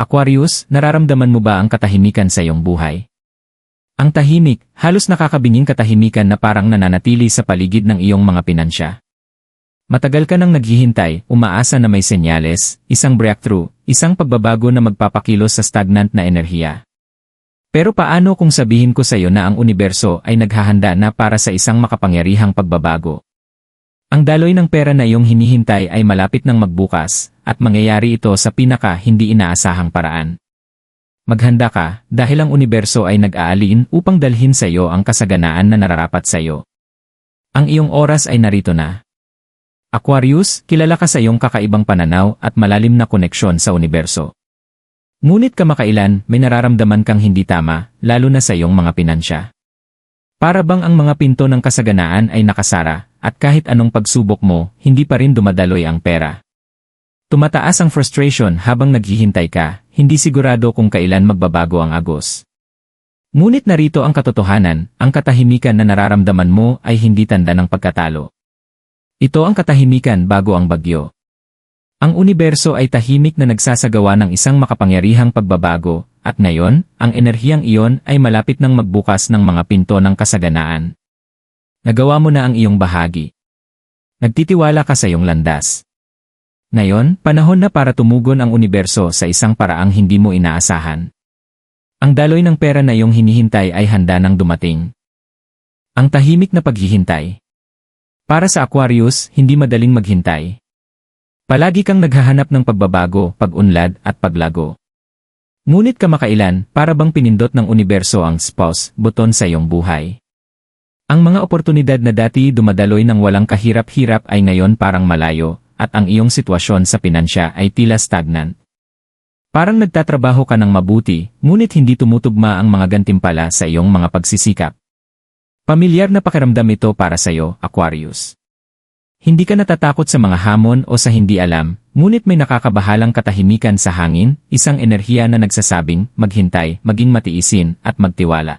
Aquarius, nararamdaman mo ba ang katahimikan sa iyong buhay? Ang tahimik, halos nakakabinging katahimikan na parang nananatili sa paligid ng iyong mga pinansya. Matagal ka nang naghihintay, umaasa na may senyales, isang breakthrough, isang pagbabago na magpapakilos sa stagnant na enerhiya. Pero paano kung sabihin ko sa iyo na ang universo ay naghahanda na para sa isang makapangyarihang pagbabago? Ang daloy ng pera na iyong hinihintay ay malapit ng magbukas, at mangyayari ito sa hindi inaasahang paraan. Maghanda ka, dahil ang universo ay nag-aalin upang dalhin sa iyo ang kasaganaan na nararapat sa iyo. Ang iyong oras ay narito na. Aquarius, kilala ka sa iyong kakaibang pananaw at malalim na koneksyon sa universo. Ngunit kamakailan, may nararamdaman kang hindi tama, lalo na sa iyong mga pinansya. Para bang ang mga pinto ng kasaganaan ay nakasara, at kahit anong pagsubok mo, hindi pa rin dumadaloy ang pera. Tumataas ang frustration habang naghihintay ka, hindi sigurado kung kailan magbabago ang agos. Ngunit narito ang katotohanan, ang katahimikan na nararamdaman mo ay hindi tanda ng pagkatalo. Ito ang katahimikan bago ang bagyo. Ang universo ay tahimik na nagsasagawa ng isang makapangyarihang pagbabago, at ngayon, ang enerhiyang iyon ay malapit ng magbukas ng mga pinto ng kasaganaan. Nagawa mo na ang iyong bahagi. Nagtitiwala ka sa iyong landas. Ngayon, panahon na para tumugon ang universo sa isang paraang hindi mo inaasahan. Ang daloy ng pera na iyong hinihintay ay handa nang dumating. Ang tahimik na paghihintay. Para sa Aquarius, hindi madaling maghintay. Palagi kang naghahanap ng pagbabago, pag-unlad, at paglago. Ngunit kamakailan, para bang pinindot ng universo ang pause button sa iyong buhay. Ang mga oportunidad na dati dumadaloy ng walang kahirap-hirap ay ngayon parang malayo, at ang iyong sitwasyon sa pinansya ay tila stagnant. Parang nagtatrabaho ka ng mabuti, ngunit hindi tumutugma ang mga gantimpala sa iyong mga pagsisikap. Pamilyar na pakiramdam ito para sa iyo, Aquarius. Hindi ka natatakot sa mga hamon o sa hindi alam, ngunit may nakakabahalang katahimikan sa hangin, isang enerhiya na nagsasabing, maghintay, maging matiisin, at magtiwala.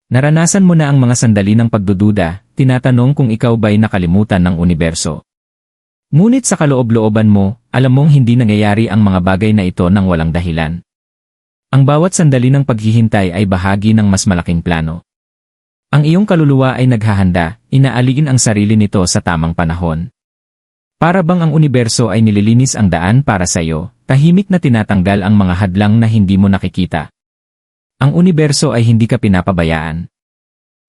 Naranasan mo na ang mga sandali ng pagdududa, tinatanong kung ikaw ba'y nakalimutan ng universo. Ngunit sa kaloob-looban mo, alam mong hindi nangyayari ang mga bagay na ito nang walang dahilan. Ang bawat sandali ng paghihintay ay bahagi ng mas malaking plano. Ang iyong kaluluwa ay naghahanda, inaaligin ang sarili nito sa tamang panahon. Para bang ang universo ay nililinis ang daan para sa iyo, tahimik na tinatanggal ang mga hadlang na hindi mo nakikita. Ang universo ay hindi ka pinapabayaan.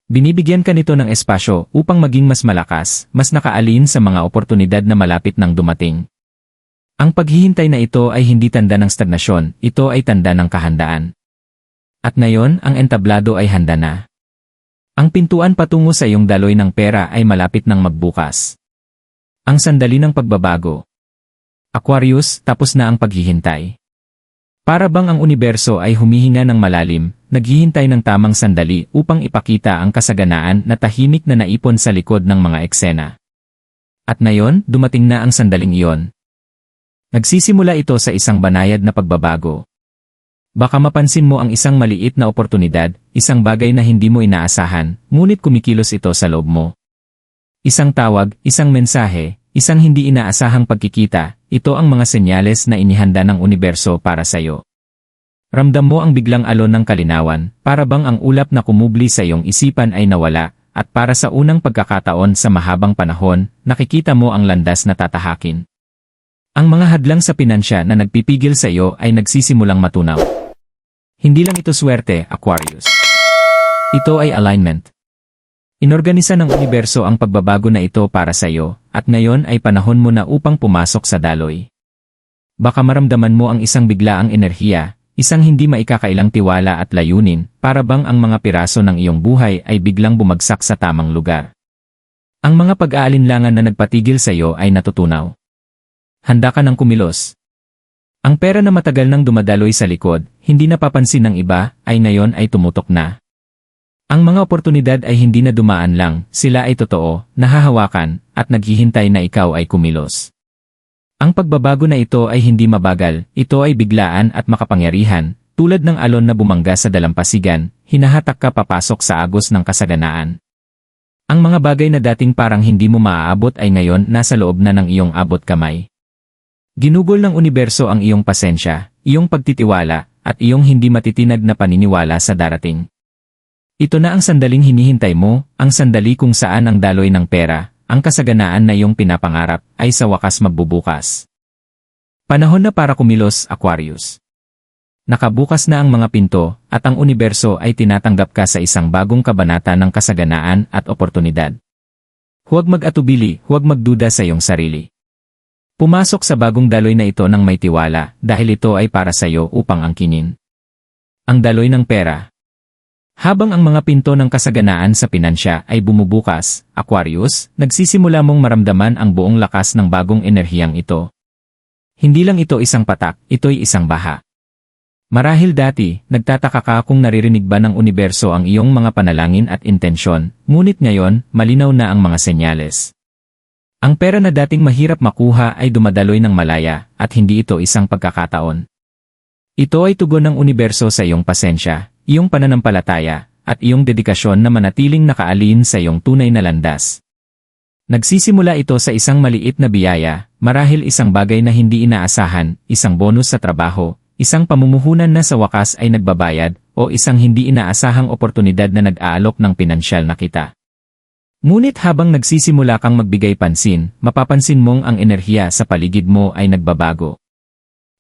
Binibigyan ka nito ng espasyo upang maging mas malakas, mas nakaalin sa mga oportunidad na malapit nang dumating. Ang paghihintay na ito ay hindi tanda ng stagnasyon, ito ay tanda ng kahandaan. At ngayon, ang entablado ay handa na. Ang pintuan patungo sa iyong daloy ng pera ay malapit nang magbukas. Ang sandali ng pagbabago. Aquarius, tapos na ang paghihintay. Para bang ang universo ay humihinga ng malalim, naghihintay ng tamang sandali upang ipakita ang kasaganaan na tahimik na naipon sa likod ng mga eksena. At ngayon, dumating na ang sandaling iyon. Nagsisimula ito sa isang banayad na pagbabago. Baka mapansin mo ang isang maliit na oportunidad, isang bagay na hindi mo inaasahan, ngunit kumikilos ito sa loob mo. Isang tawag, isang mensahe, isang hindi inaasahang pagkikita, ito ang mga senyales na inihanda ng universo para sa iyo. Ramdam mo ang biglang alon ng kalinawan, para bang ang ulap na kumubli sa iyong isipan ay nawala, at para sa unang pagkakataon sa mahabang panahon, nakikita mo ang landas na tatahakin. Ang mga hadlang sa pinansya na nagpipigil sa iyo ay nagsisimulang matunaw. Hindi lang ito swerte, Aquarius. Ito ay alignment. Inorganisa ng universo ang pagbabago na ito para sa iyo, at ngayon ay panahon mo na upang pumasok sa daloy. Baka maramdaman mo ang isang biglaang enerhiya, isang hindi maikakailang tiwala at layunin, para bang ang mga piraso ng iyong buhay ay biglang bumagsak sa tamang lugar. Ang mga pag-aalinlangan na nagpatigil sa iyo ay natutunaw. Handa ka ng kumilos. Ang pera na matagal nang dumadaloy sa likod, hindi napapansin ng iba, ay ngayon ay tumutok na. Ang mga oportunidad ay hindi na dumaan lang, sila ay totoo, nahahawakan, at naghihintay na ikaw ay kumilos. Ang pagbabago na ito ay hindi mabagal, ito ay biglaan at makapangyarihan, tulad ng alon na bumangga sa dalampasigan, hinahatak ka papasok sa agos ng kasaganaan. Ang mga bagay na dating parang hindi mo maaabot ay ngayon nasa loob na ng iyong abot kamay. Ginugol ng universo ang iyong pasensya, iyong pagtitiwala, at iyong hindi matitinag na paniniwala sa darating. Ito na ang sandaling hinihintay mo, ang sandali kung saan ang daloy ng pera, ang kasaganaan na iyong pinapangarap, ay sa wakas magbubukas. Panahon na para kumilos, Aquarius. Nakabukas na ang mga pinto, at ang universo ay tinatanggap ka sa isang bagong kabanata ng kasaganaan at oportunidad. Huwag mag-atubili, huwag magduda sa iyong sarili. Pumasok sa bagong daloy na ito ng may tiwala, dahil ito ay para sa iyo upang angkinin. Ang daloy ng pera. Habang ang mga pinto ng kasaganaan sa pinansya ay bumubukas, Aquarius, nagsisimula mong maramdaman ang buong lakas ng bagong enerhiyang ito. Hindi lang ito isang patak, ito'y isang baha. Marahil dati, nagtataka ka kung naririnig ba ng universo ang iyong mga panalangin at intensyon, ngunit ngayon, malinaw na ang mga senyales. Ang pera na dating mahirap makuha ay dumadaloy ng malaya, at hindi ito isang pagkakataon. Ito ay tugon ng universo sa iyong pasensya, iyong pananampalataya, at iyong dedikasyon na manatiling nakaalin sa iyong tunay na landas. Nagsisimula ito sa isang maliit na biyaya, marahil isang bagay na hindi inaasahan, isang bonus sa trabaho, isang pamumuhunan na sa wakas ay nagbabayad, o isang hindi inaasahang oportunidad na nag-aalok ng pinansyal na kita. Ngunit habang nagsisimula kang magbigay pansin, mapapansin mong ang enerhiya sa paligid mo ay nagbabago.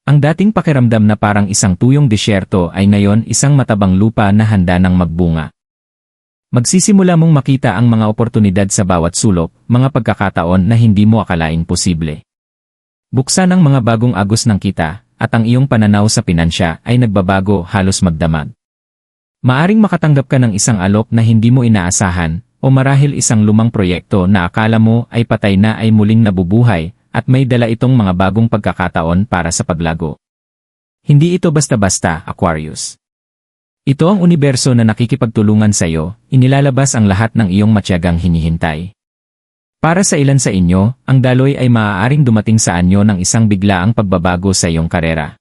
Ang dating pakiramdam na parang isang tuyong disyerto ay ngayon isang matabang lupa na handa ng magbunga. Magsisimula mong makita ang mga oportunidad sa bawat sulok, mga pagkakataon na hindi mo akalaing posible. Buksan ang mga bagong agos ng kita, at ang iyong pananaw sa pinansya ay nagbabago halos magdamag. Maaring makatanggap ka ng isang alok na hindi mo inaasahan, o marahil isang lumang proyekto na akala mo ay patay na ay muling nabubuhay, at may dala itong mga bagong pagkakataon para sa paglago. Hindi ito basta-basta, Aquarius. Ito ang universo na nakikipagtulungan sa iyo, inilalabas ang lahat ng iyong matyagang hinihintay. Para sa ilan sa inyo, ang daloy ay maaaring dumating sa anyo ng isang biglaang pagbabago sa iyong karera.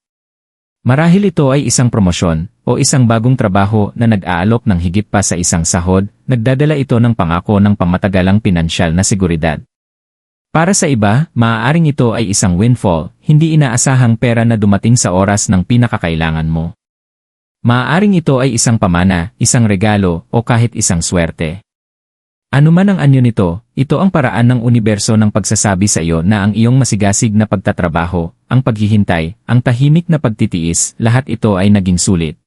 Marahil ito ay isang promosyon, o isang bagong trabaho na nag-aalok ng higit pa sa isang sahod, nagdadala ito ng pangako ng pamatagalang pinansyal na seguridad. Para sa iba, maaaring ito ay isang windfall, hindi inaasahang pera na dumating sa oras ng pinakakailangan mo. Maaaring ito ay isang pamana, isang regalo, o kahit isang swerte. Ano man ang anyo nito, ito ang paraan ng universo ng pagsasabi sa iyo na ang iyong masigasig na pagtatrabaho, ang paghihintay, ang tahimik na pagtitiis, lahat ito ay naging sulit.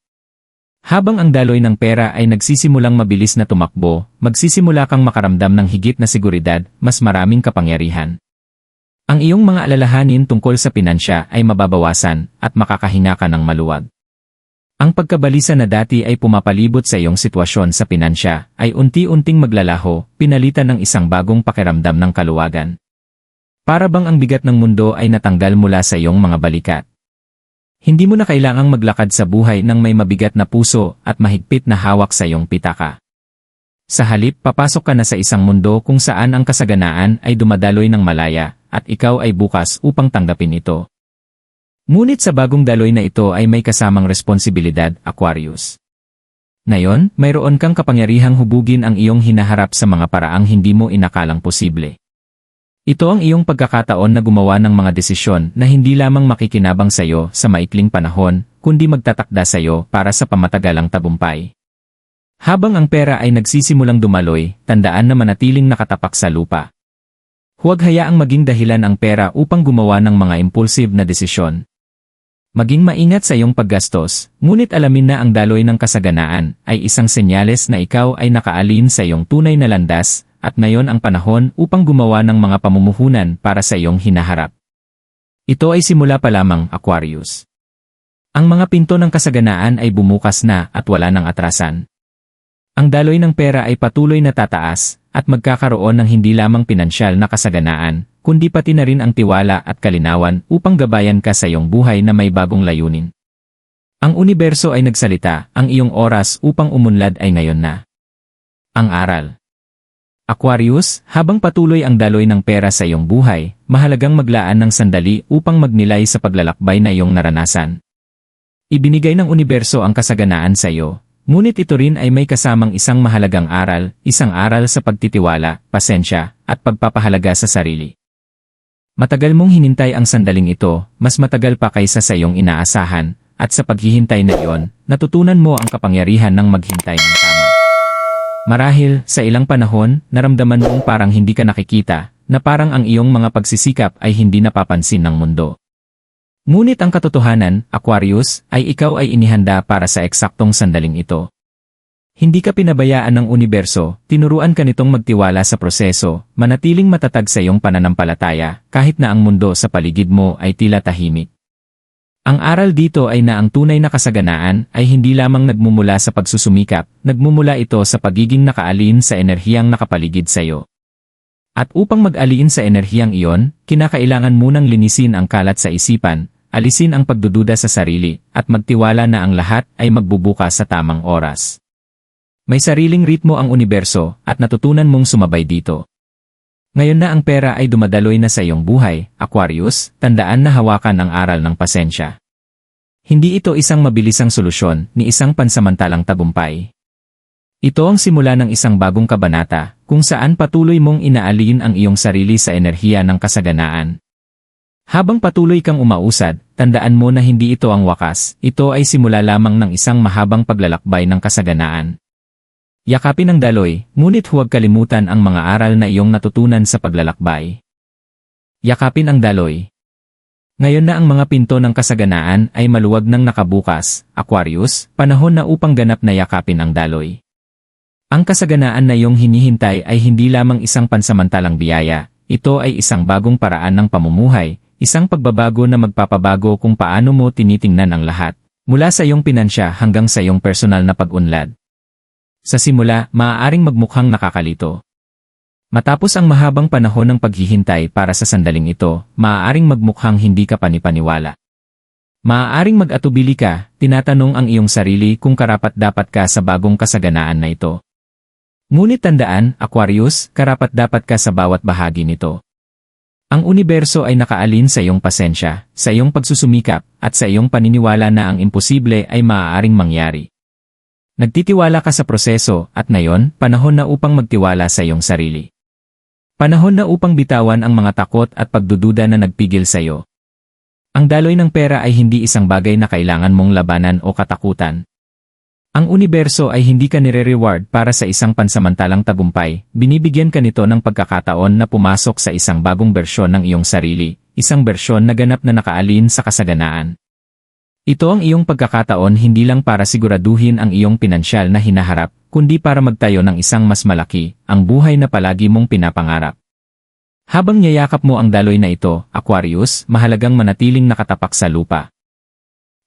Habang ang daloy ng pera ay nagsisimulang mabilis na tumakbo, magsisimula kang makaramdam ng higit na seguridad, mas maraming kapangyarihan. Ang iyong mga alalahanin tungkol sa pinansya ay mababawasan, at makakahinga ka ng maluwag. Ang pagkabalisa na dati ay pumapalibot sa iyong sitwasyon sa pinansya, ay unti-unting maglalaho, pinalitan ng isang bagong pakiramdam ng kaluwagan. Para bang ang bigat ng mundo ay natanggal mula sa iyong mga balikat. Hindi mo na kailangang maglakad sa buhay ng may mabigat na puso at mahigpit na hawak sa iyong pitaka. Sa halip, papasok ka na sa isang mundo kung saan ang kasaganaan ay dumadaloy ng malaya, at ikaw ay bukas upang tanggapin ito. Ngunit sa bagong daloy na ito ay may kasamang responsibilidad, Aquarius. Ngayon, mayroon kang kapangyarihang hubugin ang iyong hinaharap sa mga paraang hindi mo inakalang posible. Ito ang iyong pagkakataon na gumawa ng mga desisyon na hindi lamang makikinabang sa iyo sa maikling panahon, kundi magtatakda sa iyo para sa pamatagalang tagumpay. Habang ang pera ay nagsisimulang dumaloy, tandaan na manatiling nakatapak sa lupa. Huwag hayaang maging dahilan ang pera upang gumawa ng mga impulsive na desisyon. Maging maingat sa iyong paggastos, ngunit alamin na ang daloy ng kasaganaan ay isang senyales na ikaw ay nakaalin sa iyong tunay na landas, at ngayon ang panahon upang gumawa ng mga pamumuhunan para sa iyong hinaharap. Ito ay simula pa lamang, Aquarius. Ang mga pinto ng kasaganaan ay bumukas na at wala nang atrasan. Ang daloy ng pera ay patuloy na tataas, at magkakaroon ng hindi lamang pinansyal na kasaganaan, kundi pati na rin ang tiwala at kalinawan upang gabayan ka sa iyong buhay na may bagong layunin. Ang universo ay nagsalita, ang iyong oras upang umunlad ay ngayon na. Ang aral. Aquarius, habang patuloy ang daloy ng pera sa iyong buhay, mahalagang maglaan ng sandali upang magnilay sa paglalakbay na iyong naranasan. Ibinigay ng universo ang kasaganaan sa iyo, ngunit ito rin ay may kasamang isang mahalagang aral, isang aral sa pagtitiwala, pasensya, at pagpapahalaga sa sarili. Matagal mong hinintay ang sandaling ito, mas matagal pa kaysa sa iyong inaasahan, at sa paghihintay na iyon, natutunan mo ang kapangyarihan ng maghintay ng tama. Marahil, sa ilang panahon, naramdaman mong parang hindi ka nakikita, na parang ang iyong mga pagsisikap ay hindi napapansin ng mundo. Ngunit ang katotohanan, Aquarius, ay ikaw ay inihanda para sa eksaktong sandaling ito. Hindi ka pinabayaan ng universo, tinuruan ka nitong magtiwala sa proseso, manatiling matatag sa iyong pananampalataya, kahit na ang mundo sa paligid mo ay tila tahimik. Ang aral dito ay na ang tunay na kasaganaan ay hindi lamang nagmumula sa pagsusumikap, nagmumula ito sa pagiging nakaalin sa enerhiyang nakapaligid sa iyo. At upang mag-alin sa enerhiyang iyon, kinakailangan munang linisin ang kalat sa isipan, alisin ang pagdududa sa sarili, at magtiwala na ang lahat ay magbubukas sa tamang oras. May sariling ritmo ang universo at natutunan mong sumabay dito. Ngayon na ang pera ay dumadaloy na sa iyong buhay, Aquarius, tandaan na hawakan ang aral ng pasensya. Hindi ito isang mabilisang solusyon ni isang pansamantalang tagumpay. Ito ang simula ng isang bagong kabanata, kung saan patuloy mong inaalin ang iyong sarili sa enerhiya ng kasaganaan. Habang patuloy kang umausad, tandaan mo na hindi ito ang wakas, ito ay simula lamang ng isang mahabang paglalakbay ng kasaganaan. Yakapin ang daloy, ngunit huwag kalimutan ang mga aral na iyong natutunan sa paglalakbay. Yakapin ang daloy. Ngayon na ang mga pinto ng kasaganaan ay maluwag ng nakabukas, Aquarius, panahon na upang ganap na yakapin ang daloy. Ang kasaganaan na iyong hinihintay ay hindi lamang isang pansamantalang biyaya, ito ay isang bagong paraan ng pamumuhay, isang pagbabago na magpapabago kung paano mo tinitingnan ang lahat, mula sa iyong pinansya hanggang sa iyong personal na pag-unlad. Sa simula, maaaring magmukhang nakakalito. Matapos ang mahabang panahon ng paghihintay para sa sandaling ito, maaaring magmukhang hindi ka panipaniwala. Maaaring mag-atubili ka, tinatanong ang iyong sarili kung karapat-dapat ka sa bagong kasaganaan na ito. Ngunit tandaan, Aquarius, karapat-dapat ka sa bawat bahagi nito. Ang universo ay nakaalin sa iyong pasensya, sa iyong pagsusumikap, at sa iyong paniniwala na ang imposible ay maaaring mangyari. Nagtitiwala ka sa proseso at ngayon, panahon na upang magtiwala sa iyong sarili. Panahon na upang bitawan ang mga takot at pagdududa na nagpigil sa iyo. Ang daloy ng pera ay hindi isang bagay na kailangan mong labanan o katakutan. Ang universo ay hindi ka nire-reward para sa isang pansamantalang tagumpay, binibigyan ka nito ng pagkakataon na pumasok sa isang bagong bersyon ng iyong sarili, isang bersyon na ganap na nakaalin sa kasaganaan. Ito ang iyong pagkakataon hindi lang para siguraduhin ang iyong pinansyal na hinaharap, kundi para magtayo ng isang mas malaki, ang buhay na palagi mong pinapangarap. Habang niyayakap mo ang daloy na ito, Aquarius, mahalagang manatiling nakatapak sa lupa.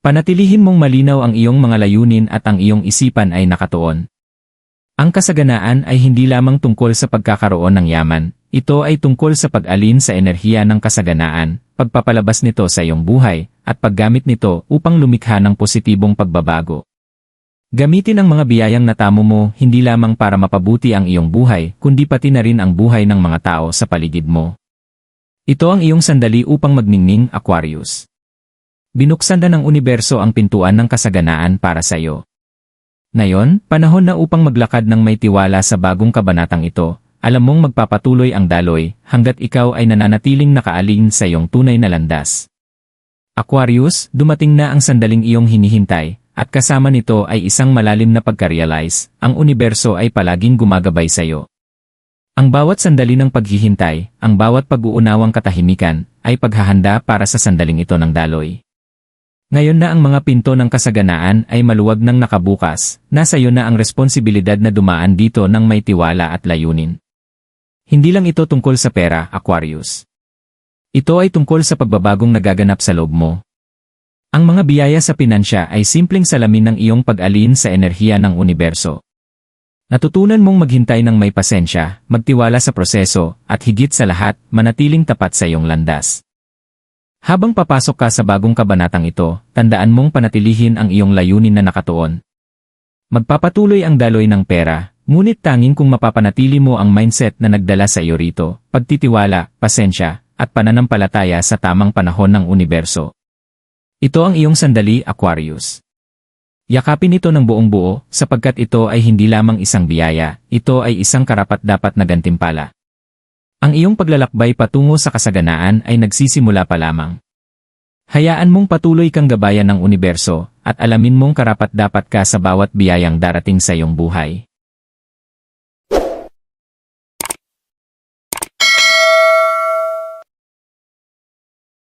Panatilihin mong malinaw ang iyong mga layunin at ang iyong isipan ay nakatuon. Ang kasaganaan ay hindi lamang tungkol sa pagkakaroon ng yaman, ito ay tungkol sa pag-alin sa enerhiya ng kasaganaan, pagpapalabas nito sa iyong buhay, at paggamit nito upang lumikha ng positibong pagbabago. Gamitin ang mga biyayang natamo mo hindi lamang para mapabuti ang iyong buhay, kundi pati na rin ang buhay ng mga tao sa paligid mo. Ito ang iyong sandali upang magningning, Aquarius. Binuksan na ng universo ang pintuan ng kasaganaan para sa iyo. Ngayon, panahon na upang maglakad ng may tiwala sa bagong kabanatang ito. Alam mong magpapatuloy ang daloy hanggat ikaw ay nananatiling nakaalin sa iyong tunay na landas. Aquarius, dumating na ang sandaling iyong hinihintay, at kasama nito ay isang malalim na pagka-realize, ang universo ay palaging gumagabay sa iyo. Ang bawat sandali ng paghihintay, ang bawat pag-uunawang katahimikan, ay paghahanda para sa sandaling ito ng daloy. Ngayon na ang mga pinto ng kasaganaan ay maluwag ng nakabukas, nasa iyo na ang responsibilidad na dumaan dito ng may tiwala at layunin. Hindi lang ito tungkol sa pera, Aquarius. Ito ay tungkol sa pagbabagong nagaganap sa loob mo. Ang mga biyaya sa pinansya ay simpleng salamin ng iyong pag-alin sa enerhiya ng universo. Natutunan mong maghintay ng may pasensya, magtiwala sa proseso, at higit sa lahat, manatiling tapat sa iyong landas. Habang papasok ka sa bagong kabanatang ito, tandaan mong panatilihin ang iyong layunin na nakatuon. Magpapatuloy ang daloy ng pera, ngunit tanging kung mapapanatili mo ang mindset na nagdala sa iyo rito, pagtitiwala, pasensya, at pananampalataya sa tamang panahon ng universo. Ito ang iyong sandali, Aquarius. Yakapin ito ng buong buo, sapagkat ito ay hindi lamang isang biyaya, ito ay isang karapat-dapat na gantimpala. Ang iyong paglalakbay patungo sa kasaganaan ay nagsisimula pa lamang. Hayaan mong patuloy kang gabayan ng universo, at alamin mong karapat-dapat ka sa bawat biyayang darating sa iyong buhay.